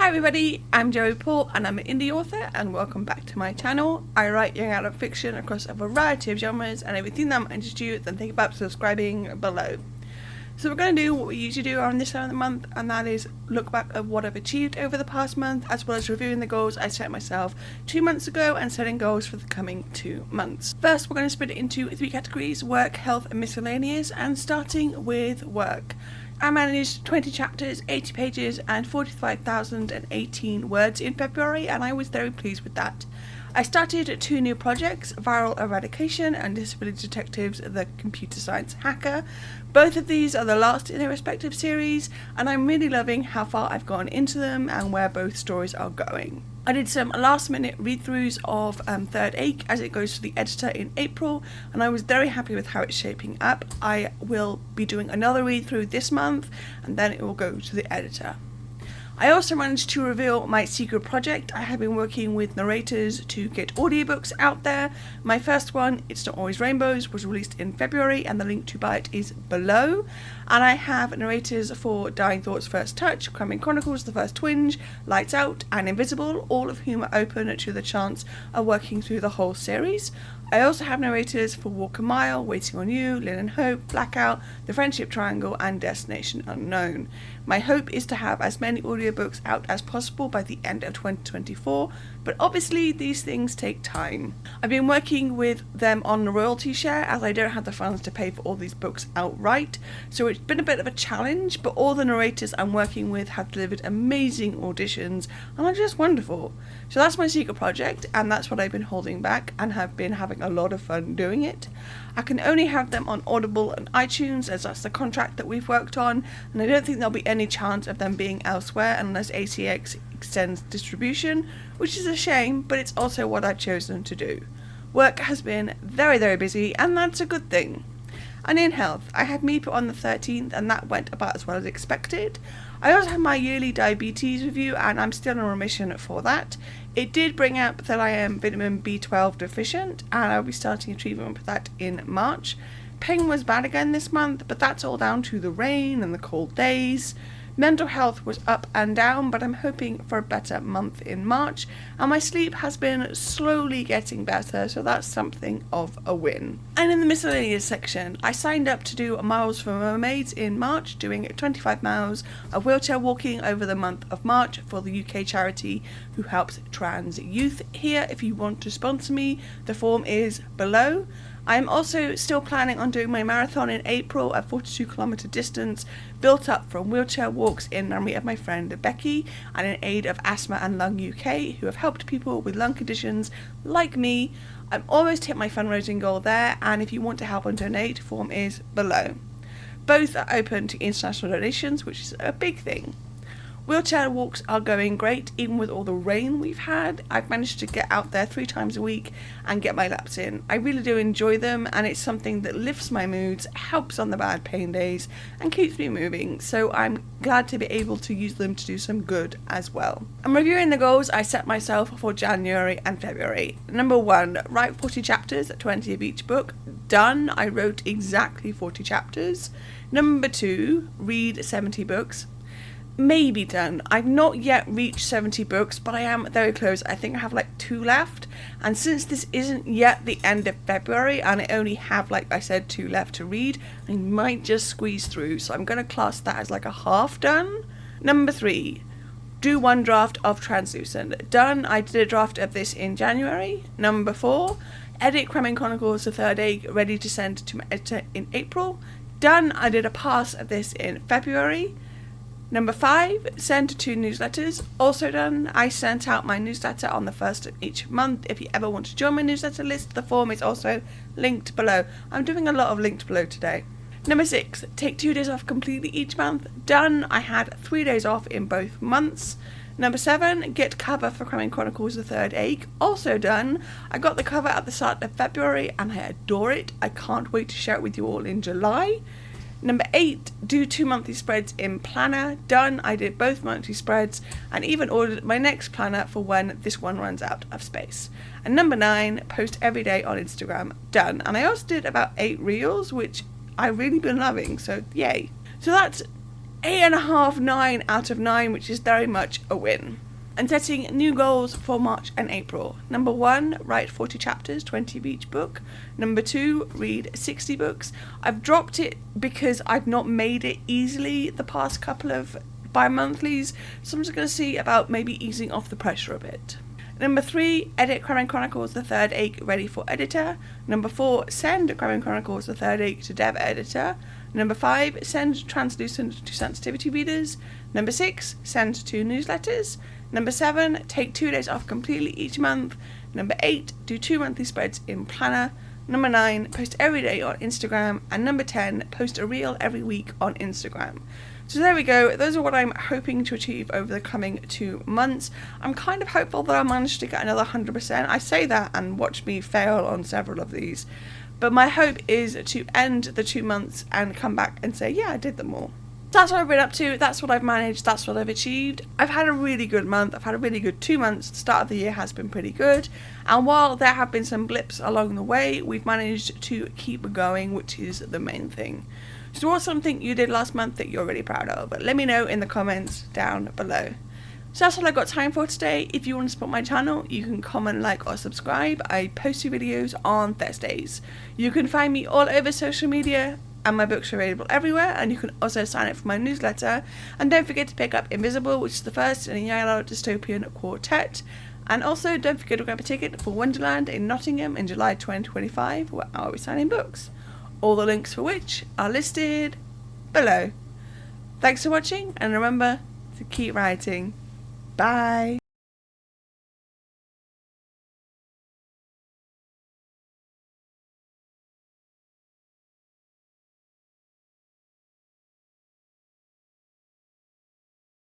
Hi everybody, I'm Joey Paul and I'm an indie author and welcome back to my channel. I write young adult fiction across a variety of genres, and if you think that might interest you, then think about subscribing below. So we're going to do what we usually do around this time of the month, and that is look back at what I've achieved over the past month, as well as reviewing the goals I set myself 2 months ago and setting goals for the coming 2 months. First, we're going to split it into 3 categories: work, health and miscellaneous, and starting with work. I managed 20 chapters, 80 pages and 45,018 words in February, and I was very pleased with that. I started 2 new projects, Viral Eradication and Disability Detectives the Computer Science Hacker. Both of these are the last in their respective series, and I'm really loving how far I've gone into them and where both stories are going. I did some last minute read-throughs of Third Ache as it goes to the editor in April, and I was very happy with how it's shaping up. I will be doing another read-through this month and then it will go to the editor. I also managed to reveal my secret project. I have been working with narrators to get audiobooks out there. My first one, It's Not Always Rainbows, was released in February and the link to buy it is below. And I have narrators for Dying Thoughts First Touch, Cramming Chronicles The First Twinge, Lights Out and Invisible, all of whom are open to the chance of working through the whole series. I also have narrators for Walk a Mile, Waiting on You, Lynn and Hope, Blackout, The Friendship Triangle and Destination Unknown. My hope is to have as many audiobooks out as possible by the end of 2024, but obviously these things take time. I've been working with them on the royalty share as I don't have the funds to pay for all these books outright, so it's been a bit of a challenge, but all the narrators I'm working with have delivered amazing auditions and are just wonderful. So that's my secret project, and that's what I've been holding back and have been having a lot of fun doing it. I can only have them on Audible and iTunes as that's the contract that we've worked on, and I don't think there'll be any chance of them being elsewhere unless ACX extends distribution, which is a shame, but it's also what I've chosen to do. Work has been very busy, and that's a good thing. And in health, I had MEPA on the 13th and that went about as well as expected. I also had my yearly diabetes review and I'm still in remission for that. It did bring up that I am vitamin B12 deficient and I'll be starting a treatment for that in March. Pain was bad again this month, but that's all down to the rain and the cold days. Mental health was up and down, but I'm hoping for a better month in March, and my sleep has been slowly getting better, so that's something of a win. And in the miscellaneous section, I signed up to do Miles for Mermaids in March, doing 25 miles of wheelchair walking over the month of March for the UK charity who helps trans youth. Here, if you want to sponsor me, the form is below. I am also still planning on doing my marathon in April, a 42-kilometre distance built up from wheelchair walks in memory of my friend Becky and in aid of Asthma and Lung UK, who have helped people with lung conditions like me. I'm almost hit my fundraising goal there, and if you want to help and donate, form is below. Both are open to international donations, which is a big thing. Wheelchair walks are going great, even with all the rain we've had. I've managed to get out there 3 times a week and get my laps in. I really do enjoy them, and it's something that lifts my moods, helps on the bad pain days, and keeps me moving, so I'm glad to be able to use them to do some good as well. I'm reviewing the goals I set myself for January and February. Number 1, write 40 chapters, 20 of each book. Done. I wrote exactly 40 chapters. Number 2, read 70 books. Maybe done. I've not yet reached 70 books, but I am very close. I think I have like 2 left, and since this isn't yet the end of February and I only have, like I said, 2 left to read, I might just squeeze through, so I'm going to class that as like a half done. Number 3, do 1 draft of Translucent. Done. I did a draft of this in January. Number 4, edit Cramming Chronicles The Third Ache, ready to send to my editor in April. Done. I did a pass of this in February. Number 5, send 2 newsletters, also done. I sent out my newsletter on the 1st of each month. If you ever want to join my newsletter list, the form is also linked below. I'm doing a lot of linked below today. Number 6, take 2 days off completely each month, done. I had 3 days off in both months. Number 7, get cover for Cramming Chronicles The Third Ache, also done. I got the cover at the start of February and I adore it. I can't wait to share it with you all in July. Number 8, do 2 monthly spreads in Planner, done. I did both monthly spreads and even ordered my next planner for when this one runs out of space. And number 9, post every day on Instagram, done. And I also did about 8 reels, which I've really been loving, so yay. So that's 8.5, 9 out of 9, which is very much a win. And setting new goals for March and April. Number 1, write 40 chapters, 20 of each book. Number 2, read 60 books. I've dropped it because I've not made it easily the past couple of bi-monthlies, so I'm just going to see about maybe easing off the pressure a bit. Number 3, edit Crime Chronicles The Third Ache ready for editor. Number 4, send Crime Chronicles The Third Ache to dev editor. Number 5, send Translucent to sensitivity readers. Number 6, send 2 newsletters. Number 7, take 2 days off completely each month. Number 8, do 2 monthly spreads in Planner. Number 9, post every day on Instagram. And number 10, post a reel every week on Instagram. So there we go. Those are what I'm hoping to achieve over the coming 2 months. I'm kind of hopeful that I'll manage to get another 100%. I say that and watch me fail on several of these. But my hope is to end the 2 months and come back and say, yeah, I did them all. That's what I've been up to, that's what I've managed, that's what I've achieved. I've had a really good month, I've had a really good 2 months. The start of the year has been pretty good, and while there have been some blips along the way, we've managed to keep going, which is the main thing. So what's something you did last month that you're really proud of? But let me know in the comments down below. So that's all I've got time for today. If you want to support my channel, you can comment, like or subscribe. I post new videos on Thursdays. You can find me all over social media, and my books are available everywhere, and you can also sign up for my newsletter. And don't forget to pick up Invisible, which is the first in a young adult dystopian quartet. And also don't forget to grab a ticket for Wonderland in Nottingham in July 2025, where I'll be signing books. All the links for which are listed below. Thanks for watching, and remember to keep writing. Bye!